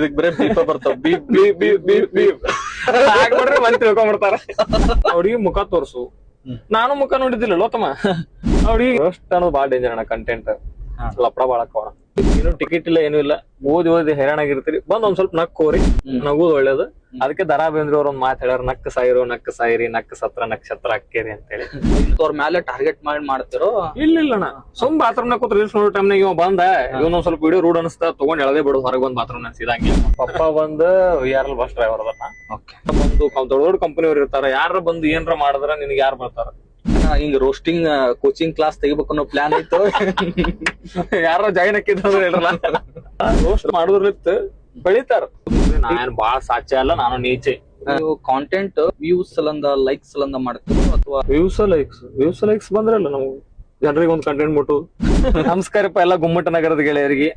ಇದಕ್ ಬರೇ ಬೀಪ ಬರ್ತಾವ beep beep beep beep beep ಆಗ್ಬಿಡ್ರೆ ಮಂದಿ ತಿಳ್ಕೊಂಡ್ಬಿಡ್ತಾರ. ಅವ್ರಿಗೆ ಮುಖ ತೋರ್ಸು, ನಾನು ಮುಖ ನೋಡಿದ್ದಿಲ್ಲ ತಮ್ಮ. ಅವ್ರಿಗೆ ರೋಸ್ಟ್ ಅನ್ನೋದು ಬಾಳ ಡೇಂಜರ್ ಅಣ್ಣ. ಕಂಟೆಂಟ್ ಲಪಡ ಬಾಳ ಅಕ್ಕವಣ. ಏನು ಟಿಕೆಟ್ ಇಲ್ಲ, ಏನು ಇಲ್ಲ, ಓದಿ ಹೈರಾಣಾಗಿರ್ತೀರಿ. ಬಂದ್ ಒಂದ್ ಸ್ವಲ್ಪ ನಕ್ಕೋರಿ, ನಗುದು ಒಳ್ಳೇದು. ಅದಕ್ಕೆ ದರಾ ಬೇಂದ್ರೆ ಅವ್ರ ಒಂದ್ ಮಾತು ಹೇಳ್ಯಾರ, ನಕ್ಕ ಸಾಯಿರೋ ನಕ್ಕ ಸಾಯಿರಿ, ನಕ್ಕ ಸತ್ರ ನಕ್ಷತ್ರ ಅಕ್ಕೇರಿ ಅಂತ ಹೇಳಿ. ಅವ್ರ ಮೇಲೆ ಟಾರ್ಗೆಟ್ ಮಾಡಿ ಮಾಡ್ತಿರೋ? ಇಲ್ಲ ಅಣ್ಣ, ಸುಮ್ ಬಾತ್ರೂಮ್ ಕೂತ್ ರೀಲ್ಸ್ ನೋಡೋ ಟೈಮ್ನಾಗ ಇವ ಬಂದ, ಇವನೊಂದ್ ಸ್ವಲ್ಪ ವಿಡಿಯೋ ರೂಡ್ ಅನಿಸ್ತಾ ತಗೊಂಡ್ ಎಳದೇ ಬಿಡು ಹೊರಗೆ ಬಂದ್ ಬಾತ್ರೂಮ್ ಅನ್ಸಿದಂಗೆ. ಪಪ್ಪ ಬಂದ್ VRL ಬಸ್ ಡ್ರೈವರ್ ಅದನ್ನ ಬಂದು ದೊಡ್ಡ ದೊಡ್ಡ ಕಂಪನಿ ಅವ್ರು ಇರ್ತಾರ. ಯಾರ ಬಂದು ಏನ್ರ ಮಾಡಿದ್ರ ನಿನ್ಗೆ ಯಾರು ಬರ್ತಾರ? ಹಿಂಗ್ ರೋಸ್ಟಿಂಗ್ ಕೋಚಿಂಗ್ ಕ್ಲಾಸ್ ತೆಗಿಬೇಕು ಅನ್ನೋ ಪ್ಲಾನ್ ಐತು. ಯಾರ ಜಾಯಿನ್ ಹಾಕಿದ್ರ ಇರಲ್ಲ, ರೋಸ್ಟ್ ಮಾಡುದ್ರಲಿತ್ತು ಬೆಳಿತಾರ. ನಾನ್ ಬಾಳ ಸಾಚೆ ಅಲ್ಲ, ನಾನು ನೀಚೆ. ನೀವು ಕಾಂಟೆಂಟ್ ವ್ಯೂಸ್ ಸಲಂದ ಲೈಕ್ಸ್ ಸಲಂದ ಮಾಡ್ತೀರೋ ಅಥವಾ ವ್ಯೂಸ್ ಲೈಕ್ಸ್ ಬಂದ್ರಲ್ಲ ನಮ್ಗೆ ಜನರಿಗೆ ಒಂದ್ ಕಂಟೆಂಟ್ ಮುಟ್ಟು. ನಮಸ್ಕಾರಪ್ಪ ಎಲ್ಲ ಗುಮ್ಮಟ ನಗರದ ಗೆಳೆಯರಿಗೆ.